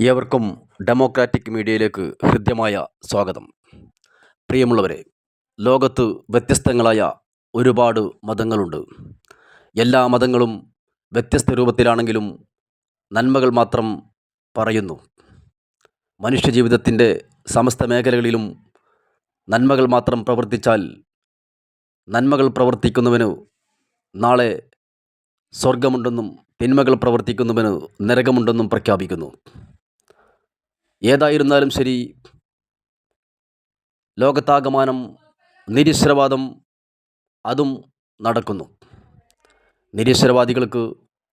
ഏവർക്കും ഡെമോക്രാറ്റിക് മീഡിയയിലേക്ക് ഹൃദ്യമായ സ്വാഗതം. പ്രിയമുള്ളവരെ, ലോകത്ത് വ്യത്യസ്തങ്ങളായ ഒരുപാട് മതങ്ങളുണ്ട്. എല്ലാ മതങ്ങളും വ്യത്യസ്ത രൂപത്തിലാണെങ്കിലും നന്മകൾ മാത്രം പറയുന്നു. മനുഷ്യജീവിതത്തിൻ്റെ സമസ്ത മേഖലകളിലും നന്മകൾ മാത്രം പ്രവർത്തിച്ചാൽ നന്മകൾ പ്രവർത്തിക്കുന്നവന് നാളെ സ്വർഗമുണ്ടെന്നും തിന്മകൾ പ്രവർത്തിക്കുന്നവന് നരകമുണ്ടെന്നും പ്രഖ്യാപിക്കുന്നു. ഏതായിരുന്നാലും ശരി, ലോകത്താകമാനം നിരീശ്വരവാദം അതും നടക്കുന്നു. നിരീശ്വരവാദികൾക്ക്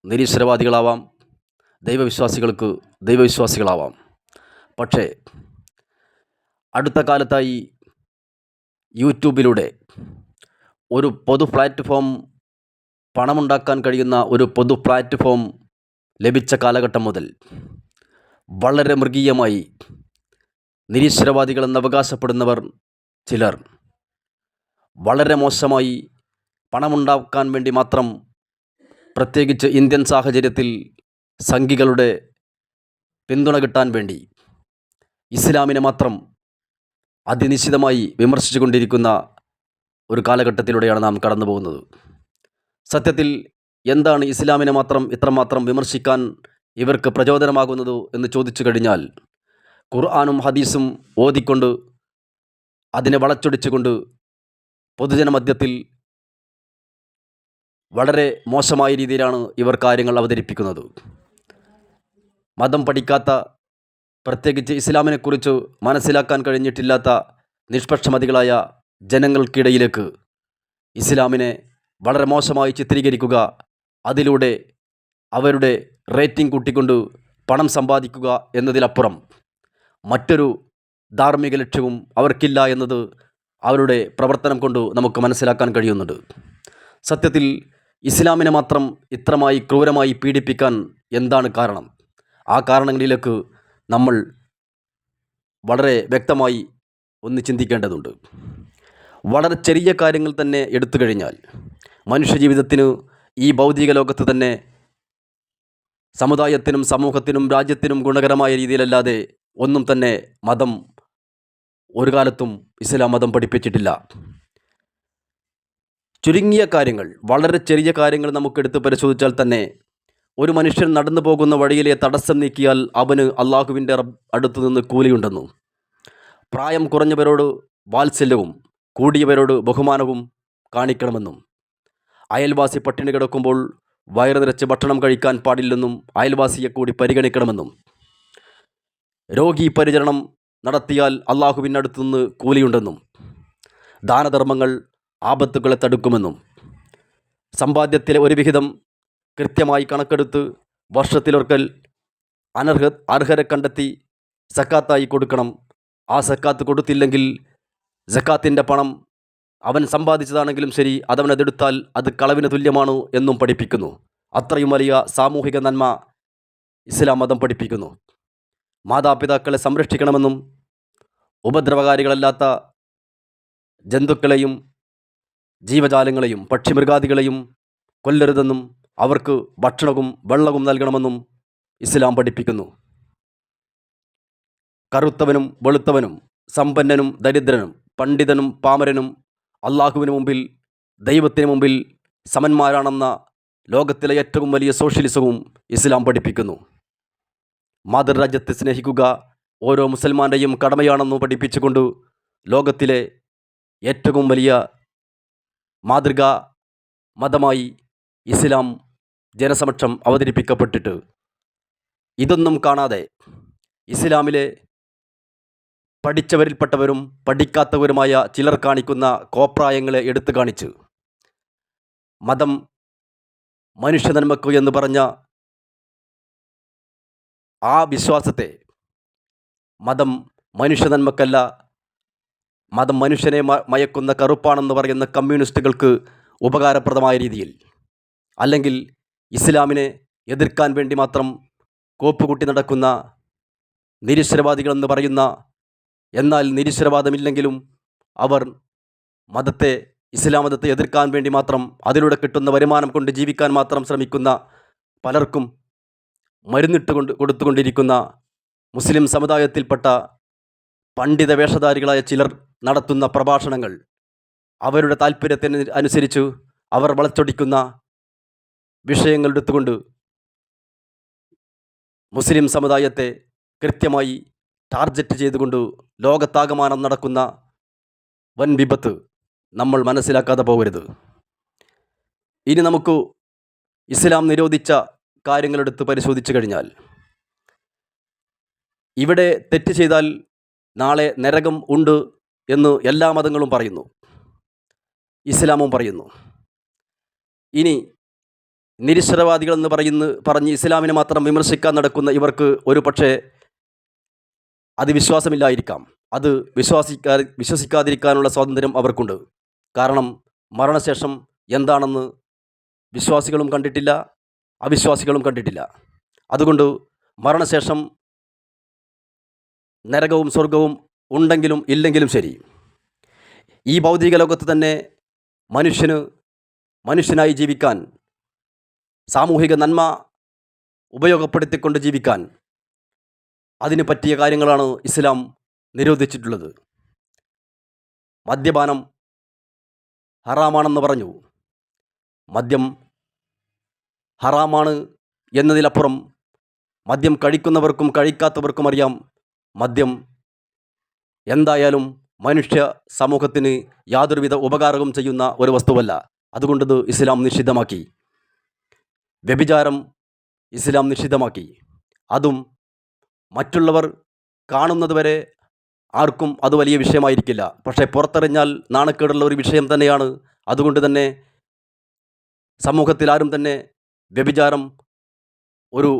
നിരീശ്വരവാദികളാവാം, ദൈവവിശ്വാസികൾക്ക് ദൈവവിശ്വാസികളാവാം. പക്ഷേ അടുത്ത കാലത്തായി യൂട്യൂബിലൂടെ ഒരു പൊതു പ്ലാറ്റ്ഫോം, പണമുണ്ടാക്കാൻ കഴിയുന്ന ഒരു പൊതു പ്ലാറ്റ്ഫോം ലഭിച്ച കാലഘട്ടം മുതൽ വളരെ മൃഗീയമായി നിരീശ്വരവാദികളെന്ന് അവകാശപ്പെടുന്നവർ ചിലർ വളരെ മോശമായി പണമുണ്ടാക്കാൻ വേണ്ടി മാത്രം, പ്രത്യേകിച്ച് ഇന്ത്യൻ സാഹചര്യത്തിൽ സംഘികളുടെ പിന്തുണ കിട്ടാൻ വേണ്ടി ഇസ്ലാമിനെ മാത്രം അതിനിശ്ചിതമായി വിമർശിച്ചു കൊണ്ടിരിക്കുന്ന ഒരു കാലഘട്ടത്തിലൂടെയാണ് നാം കടന്നു പോകുന്നത്. സത്യത്തിൽ എന്താണ് ഇസ്ലാമിനെ മാത്രം ഇത്രമാത്രം വിമർശിക്കാൻ ഇവർക്ക് പ്രചോദനമാകുന്നത് എന്ന് ചോദിച്ചു കഴിഞ്ഞാൽ, ഖുർആനും ഹദീസും ഓതിക്കൊണ്ട് അതിനെ വളച്ചൊടിച്ചുകൊണ്ട് പൊതുജനമധ്യത്തിൽ വളരെ മോശമായ രീതിയിലാണ് ഇവർ കാര്യങ്ങൾ അവതരിപ്പിക്കുന്നത്. മതം പഠിക്കാത്ത, പ്രത്യേകിച്ച് ഇസ്ലാമിനെക്കുറിച്ച് മനസ്സിലാക്കാൻ കഴിഞ്ഞിട്ടില്ലാത്ത നിഷ്പക്ഷമതികളായ ജനങ്ങൾക്കിടയിലേക്ക് ഇസ്ലാമിനെ വളരെ മോശമായി ചിത്രീകരിക്കുക, അതിലൂടെ അവരുടെ റേറ്റിംഗ് കൂട്ടിക്കൊണ്ട് പണം സമ്പാദിക്കുക എന്നതിലപ്പുറം മറ്റൊരു ധാർമ്മിക ലക്ഷ്യവും അവർക്കില്ല എന്നത് അവരുടെ പ്രവർത്തനം കൊണ്ട് നമുക്ക് മനസ്സിലാക്കാൻ കഴിയുന്നുണ്ട്. സത്യത്തിൽ ഇസ്ലാമിനെ മാത്രം ഇത്രമായി ക്രൂരമായി പീഡിപ്പിക്കാൻ എന്താണ് കാരണം? ആ കാരണങ്ങളിലേക്ക് നമ്മൾ വളരെ വ്യക്തമായി ഒന്ന് ചിന്തിക്കേണ്ടതുണ്ട്. വളരെ ചെറിയ കാര്യങ്ങൾ തന്നെ എടുത്തു കഴിഞ്ഞാൽ, മനുഷ്യജീവിതത്തിന് ഈ ഭൗതിക ലോകത്ത് തന്നെ സമുദായത്തിനും സമൂഹത്തിനും രാജ്യത്തിനും ഗുണകരമായ രീതിയിലല്ലാതെ ഒന്നും തന്നെ മതം ഒരു കാലത്തും ഇസ്ലാം മതം പഠിപ്പിച്ചിട്ടില്ല. ചുരുങ്ങിയ കാര്യങ്ങൾ, വളരെ ചെറിയ കാര്യങ്ങൾ നമുക്കെടുത്ത് പരിശോധിച്ചാൽ തന്നെ ഒരു മനുഷ്യൻ നടന്നു പോകുന്ന വഴിയിലെ തടസ്സം നീക്കിയാൽ അവന് അള്ളാഹുവിൻ്റെ അടുത്തു നിന്ന് കൂലിയുണ്ടെന്നും, പ്രായം കുറഞ്ഞവരോട് വാത്സല്യവും കൂടിയവരോട് ബഹുമാനവും കാണിക്കണമെന്നും, അയൽവാസി പട്ടിണി കിടക്കുമ്പോൾ വയറ് നിറച്ച് ഭക്ഷണം കഴിക്കാൻ പാടില്ലെന്നും അയൽവാസിയെ കൂടി പരിഗണിക്കണമെന്നും, രോഗി പരിചരണം നടത്തിയാൽ അള്ളാഹുവിൻ്റെ അടുത്തുനിന്ന് കൂലിയുണ്ടെന്നും, ദാനധർമ്മങ്ങൾ ആപത്തുകളെ തടുക്കുമെന്നും, സമ്പാദ്യത്തിലെ ഒരു വിഹിതം കൃത്യമായി കണക്കെടുത്ത് വർഷത്തിലൊരിക്കൽ അർഹരെ കണ്ടെത്തി സക്കാത്തായി കൊടുക്കണം. ആ സക്കാത്ത് കൊടുത്തില്ലെങ്കിൽ സക്കാത്തിൻ്റെ പണം അവൻ സമ്പാദിച്ചതാണെങ്കിലും ശരി, അതവനതെടുത്താൽ അത് കളവിന് തുല്യമാണ് എന്നും പഠിപ്പിക്കുന്നു. അത്രയും വലിയ സാമൂഹിക നന്മ ഇസ്ലാം മതം പഠിപ്പിക്കുന്നു. മാതാപിതാക്കളെ സംരക്ഷിക്കണമെന്നും, ഉപദ്രവകാരികളല്ലാത്ത ജന്തുക്കളെയും ജീവജാലങ്ങളെയും പക്ഷിമൃഗാദികളെയും കൊല്ലരുതെന്നും, അവർക്ക് ഭക്ഷണവും വെള്ളവും നൽകണമെന്നും ഇസ്ലാം പഠിപ്പിക്കുന്നു. കറുത്തവനും വെളുത്തവനും, സമ്പന്നനും ദരിദ്രനും, പണ്ഡിതനും പാമരനും അള്ളാഹുവിന് മുമ്പിൽ, ദൈവത്തിന് മുമ്പിൽ സമന്മാരാണെന്ന ലോകത്തിലെ ഏറ്റവും വലിയ സോഷ്യലിസവും ഇസ്ലാം പഠിപ്പിക്കുന്നു. മാതൃരാജ്യത്തെ സ്നേഹിക്കുക ഓരോ മുസൽമാൻ്റെയും കടമയാണെന്ന് പഠിപ്പിച്ചുകൊണ്ട് ലോകത്തിലെ ഏറ്റവും വലിയ മാതൃകാ മതമായി ഇസ്ലാം ജനസമക്ഷം അവതരിപ്പിക്കപ്പെട്ടിട്ട്, ഇതൊന്നും കാണാതെ ഇസ്ലാമിലെ പഠിച്ചവരിൽപ്പെട്ടവരും പഠിക്കാത്തവരുമായ ചിലർ കാണിക്കുന്ന കോപ്രായങ്ങളെ എടുത്തു കാണിച്ച് മതം മനുഷ്യനന്മക്ക് എന്ന് പറഞ്ഞ ആ വിശ്വാസത്തെ മതം മനുഷ്യനന്മക്കല്ല, മതം മനുഷ്യനെ മയക്കുന്ന കറുപ്പാണെന്ന് പറയുന്ന കമ്മ്യൂണിസ്റ്റുകൾക്ക് ഉപകാരപ്രദമായ രീതിയിൽ, അല്ലെങ്കിൽ ഇസ്ലാമിനെ എതിർക്കാൻ വേണ്ടി മാത്രം കോപ്പുകൂട്ടി നടക്കുന്ന നിരീശ്വരവാദികളെന്ന് പറയുന്ന, എന്നാൽ നിരീശ്വരവാദമില്ലെങ്കിലും അവർ ഇസ്ലാം മതത്തെ എതിർക്കാൻ വേണ്ടി മാത്രം, അതിലൂടെ കിട്ടുന്ന വരുമാനം കൊണ്ട് ജീവിക്കാൻ മാത്രം ശ്രമിക്കുന്ന പലർക്കും മരുന്നിട്ട് കൊടുത്തുകൊണ്ടിരിക്കുന്ന മുസ്ലിം സമുദായത്തിൽപ്പെട്ട പണ്ഡിത വേഷധാരികളായ ചിലർ നടത്തുന്ന പ്രഭാഷണങ്ങൾ, അവരുടെ താല്പര്യത്തിന് അനുസരിച്ച് അവർ വളച്ചൊടിക്കുന്ന വിഷയങ്ങൾ എടുത്തുകൊണ്ട് മുസ്ലിം സമുദായത്തെ കൃത്യമായി ടാർഗറ്റ് ചെയ്തുകൊണ്ട് ലോകത്താകമാനം നടക്കുന്ന വൻ വിപത്ത് നമ്മൾ മനസ്സിലാക്കാതെ പോകരുത്. ഇനി നമുക്ക് ഇസ്ലാം നിരോധിച്ച കാര്യങ്ങളെടുത്ത് പരിശോധിച്ചു കഴിഞ്ഞാൽ, ഇവിടെ തെറ്റ് ചെയ്താൽ നാളെ നരകം ഉണ്ട് എന്ന് എല്ലാ മതങ്ങളും പറയുന്നു, ഇസ്ലാമും പറയുന്നു. ഇനി നിരീശ്വരവാദികളെന്ന് പറഞ്ഞ് ഇസ്ലാമിനെ മാത്രം വിമർശിക്കാൻ നടക്കുന്ന ഇവർക്ക് ഒരു പക്ഷേ അത് വിശ്വാസമില്ലായിരിക്കാം. അത് വിശ്വസിക്കാതിരിക്കാനുള്ള സ്വാതന്ത്ര്യം അവർക്കുണ്ട്. കാരണം മരണശേഷം എന്താണെന്ന് വിശ്വാസികളും കണ്ടിട്ടില്ല, അവിശ്വാസികളും കണ്ടിട്ടില്ല. അതുകൊണ്ട് മരണശേഷം നരകവും സ്വർഗവും ഉണ്ടെങ്കിലും ഇല്ലെങ്കിലും ശരി, ഈ ഭൗതിക ലോകത്ത് തന്നെ മനുഷ്യനായി ജീവിക്കാൻ, സാമൂഹിക നന്മ ഉപയോഗപ്പെടുത്തിക്കൊണ്ട് ജീവിക്കാൻ അതിന് പറ്റിയ കാര്യങ്ങളാണ് ഇസ്ലാം നിരോധിച്ചിട്ടുള്ളത്. മദ്യപാനം ഹറാമാണെന്ന് പറഞ്ഞു. മദ്യം ഹറാമാണ് എന്നതിലപ്പുറം മദ്യം കഴിക്കുന്നവർക്കും കഴിക്കാത്തവർക്കും അറിയാം, മദ്യം എന്തായാലും മനുഷ്യ സമൂഹത്തിന് യാതൊരുവിധ ഉപകാരവും ചെയ്യുന്ന ഒരു വസ്തുവല്ല. അതുകൊണ്ടത് ഇസ്ലാം നിഷിദ്ധമാക്കി. വ്യഭിചാരം ഇസ്ലാം നിഷിദ്ധമാക്കി. അതും മറ്റുള്ളവർ കാണുന്നതുവരെ ആർക്കും അത് വലിയ വിഷയമായിരിക്കില്ല. പക്ഷേ പുറത്തെറിഞ്ഞാൽ നാണക്കേടുള്ള ഒരു വിഷയം തന്നെയാണ്. അതുകൊണ്ട് തന്നെ സമൂഹത്തിൽ ആരും തന്നെ വ്യഭിചാരം ഒരു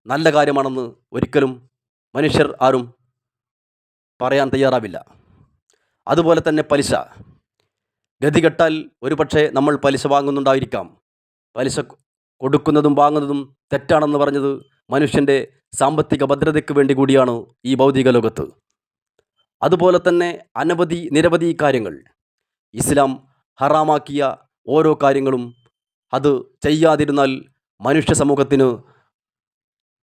നല്ല കാര്യമാണെന്ന് ഒരിക്കലും മനുഷ്യർ ആരും പറയാൻ തയ്യാറാവില്ല. അതുപോലെ തന്നെ പലിശ. ഗതികെട്ടാൽ ഒരുപക്ഷെ നമ്മൾ പലിശ വാങ്ങുന്നുണ്ടായിരിക്കാം. പലിശ കൊടുക്കുന്നതും വാങ്ങുന്നതും തെറ്റാണെന്ന് പറഞ്ഞത് മനുഷ്യൻ്റെ സാമ്പത്തിക ഭദ്രതയ്ക്ക് വേണ്ടി കൂടിയാണ് ഈ ഭൗതിക ലോകത്ത്. അതുപോലെ തന്നെ നിരവധി കാര്യങ്ങൾ, ഇസ്ലാം ഹറാമാക്കിയ ഓരോ കാര്യങ്ങളും അത് ചെയ്യാതിരുന്നാൽ മനുഷ്യ സമൂഹത്തിന്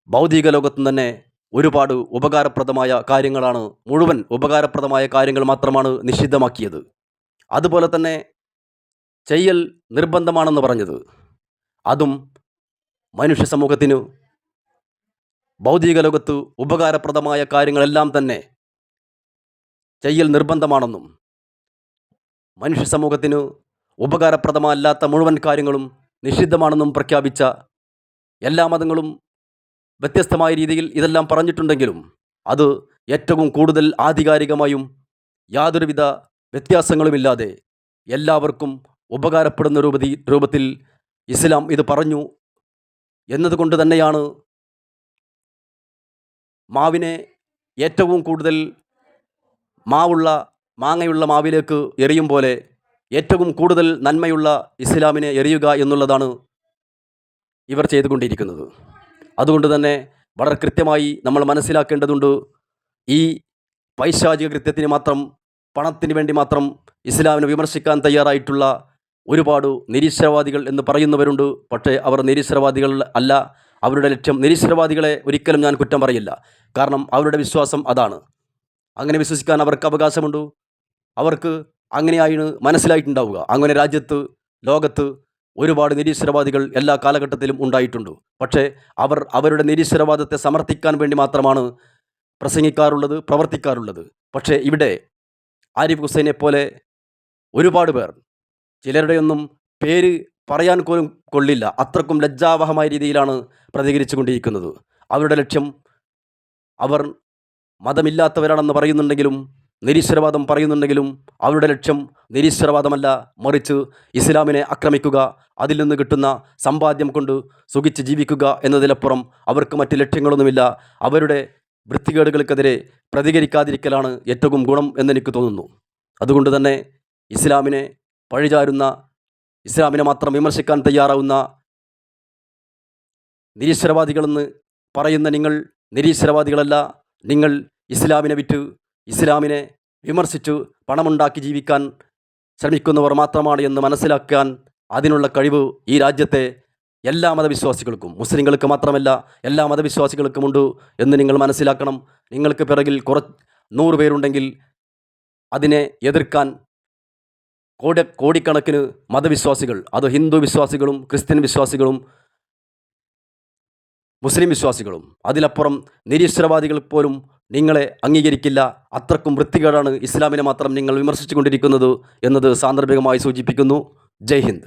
ഭൗതിക ലോകത്ത് തന്നെ ഒരുപാട് ഉപകാരപ്രദമായ കാര്യങ്ങളാണ്, മുഴുവൻ ഉപകാരപ്രദമായ കാര്യങ്ങൾ മാത്രമാണ് നിഷിദ്ധമാക്കിയത്. അതുപോലെ തന്നെ ചെയ്യൽ നിർബന്ധമാണെന്ന് പറഞ്ഞത്, അതും മനുഷ്യ സമൂഹത്തിന് ഭൗതിക ലോകത്ത് ഉപകാരപ്രദമായ കാര്യങ്ങളെല്ലാം തന്നെ ചെയ്യൽ നിർബന്ധമാണെന്നും മനുഷ്യ സമൂഹത്തിന് ഉപകാരപ്രദമല്ലാത്ത മുഴുവൻ കാര്യങ്ങളും നിഷിദ്ധമാണെന്നും പ്രഖ്യാപിച്ച എല്ലാ മതങ്ങളും വ്യത്യസ്തമായ രീതിയിൽ ഇതെല്ലാം പറഞ്ഞിട്ടുണ്ടെങ്കിലും അത് ഏറ്റവും കൂടുതൽ ആധികാരികമായും യാതൊരുവിധ വ്യത്യാസങ്ങളുമില്ലാതെ എല്ലാവർക്കും ഉപകാരപ്പെടുന്ന രൂപത്തിൽ ഇസ്ലാം ഇത് പറഞ്ഞു എന്നതുകൊണ്ട് തന്നെയാണ് മാവിനെ ഏറ്റവും കൂടുതൽ മാങ്ങയുള്ള മാവിലേക്ക് എറിയും പോലെ ഏറ്റവും കൂടുതൽ നന്മയുള്ള ഇസ്ലാമിനെ എറിയുക എന്നുള്ളതാണ് ഇവർ ചെയ്തുകൊണ്ടിരിക്കുന്നത്. അതുകൊണ്ട് തന്നെ വളരെ കൃത്യമായി നമ്മൾ മനസ്സിലാക്കേണ്ടതുണ്ട്, ഈ പൈശാചിക കൃത്യത്തിന് മാത്രം, പണത്തിന് വേണ്ടി മാത്രം ഇസ്ലാമിനെ വിമർശിക്കാൻ തയ്യാറായിട്ടുള്ള ഒരുപാട് നിരീശ്വരവാദികൾ എന്ന് പറയുന്നവരുണ്ട്. പക്ഷേ അവർ നിരീശ്വരവാദികൾ അല്ല. അവരുടെ ലക്ഷ്യം, നിരീശ്വരവാദികളെ ഒരിക്കലും ഞാൻ കുറ്റം പറയില്ല. കാരണം അവരുടെ വിശ്വാസം അതാണ്. അങ്ങനെ വിശ്വസിക്കാൻ അവർക്ക് അവകാശമുണ്ട്. അവർക്ക് അങ്ങനെയാണ് മനസ്സിലായിട്ടുണ്ടാവുക. അങ്ങനെ ലോകത്ത് ഒരുപാട് നിരീശ്വരവാദികൾ എല്ലാ കാലഘട്ടത്തിലും ഉണ്ടായിട്ടുണ്ട്. പക്ഷേ അവർ അവരുടെ നിരീശ്വരവാദത്തെ സമർത്ഥിക്കാൻ വേണ്ടി മാത്രമാണ് പ്രസംഗിക്കാറുള്ളത്, പ്രവർത്തിക്കാറുള്ളത്. പക്ഷേ ഇവിടെ ആരിഫ് ഹുസൈനെ പോലെ ഒരുപാട് പേർ, ചിലരുടെയൊന്നും പേര് പറയാൻ പോലും കൊള്ളില്ല, അത്രക്കും ലജ്ജാവഹമായ രീതിയിലാണ് പ്രതികരിച്ചു കൊണ്ടിരിക്കുന്നത്. അവരുടെ ലക്ഷ്യം, അവർ മതമില്ലാത്തവരാണെന്ന് പറയുന്നുണ്ടെങ്കിലും, നിരീശ്വരവാദം പറയുന്നുണ്ടെങ്കിലും അവരുടെ ലക്ഷ്യം നിരീശ്വരവാദമല്ല, മറിച്ച് ഇസ്ലാമിനെ ആക്രമിക്കുക, അതിൽ നിന്ന് കിട്ടുന്ന സമ്പാദ്യം കൊണ്ട് സുഖിച്ച് ജീവിക്കുക എന്നതിലപ്പുറം അവർക്ക് മറ്റ് ലക്ഷ്യങ്ങളൊന്നുമില്ല. അവരുടെ വൃത്തികേടുകൾക്കെതിരെ പ്രതികരിക്കാതിരിക്കലാണ് ഏറ്റവും ഗുണം എന്നെനിക്ക് തോന്നുന്നു. അതുകൊണ്ട് തന്നെ ഇസ്ലാമിനെ പഴിചാരുന്ന, ഇസ്ലാമിനെ മാത്രം വിമർശിക്കാൻ തയ്യാറാവുന്ന നിരീശ്വരവാദികളെന്ന് പറയുന്ന നിങ്ങൾ നിരീശ്വരവാദികളല്ല. നിങ്ങൾ ഇസ്ലാമിനെ വിറ്റ്, ഇസ്ലാമിനെ വിമർശിച്ചു പണമുണ്ടാക്കി ജീവിക്കാൻ ശ്രമിക്കുന്നവർ മാത്രമാണ് എന്ന് മനസ്സിലാക്കാൻ അതിനുള്ള കഴിവ് ഈ രാജ്യത്തെ എല്ലാ മതവിശ്വാസികൾക്കും, മുസ്ലിങ്ങൾക്ക് മാത്രമല്ല എല്ലാ മതവിശ്വാസികൾക്കുമുണ്ട് എന്ന് നിങ്ങൾ മനസ്സിലാക്കണം. നിങ്ങൾക്ക് പിറകിൽ 100 പേരുണ്ടെങ്കിൽ അതിനെ എതിർക്കാൻ കോടിക്കണക്കിന് മതവിശ്വാസികൾ, അത് ഹിന്ദു വിശ്വാസികളും ക്രിസ്ത്യൻ വിശ്വാസികളും മുസ്ലിം വിശ്വാസികളും അതിലപ്പുറം നിരീശ്വരവാദികൾ പോലും നിങ്ങളെ അംഗീകരിക്കില്ല. അത്രക്കും വൃത്തികേടാണ് ഇസ്ലാമിനെ മാത്രം നിങ്ങൾ വിമർശിച്ചു കൊണ്ടിരിക്കുന്നത് എന്നത് സാന്ദർഭികമായി സൂചിപ്പിക്കുന്നു. ജയ് ഹിന്ദ്.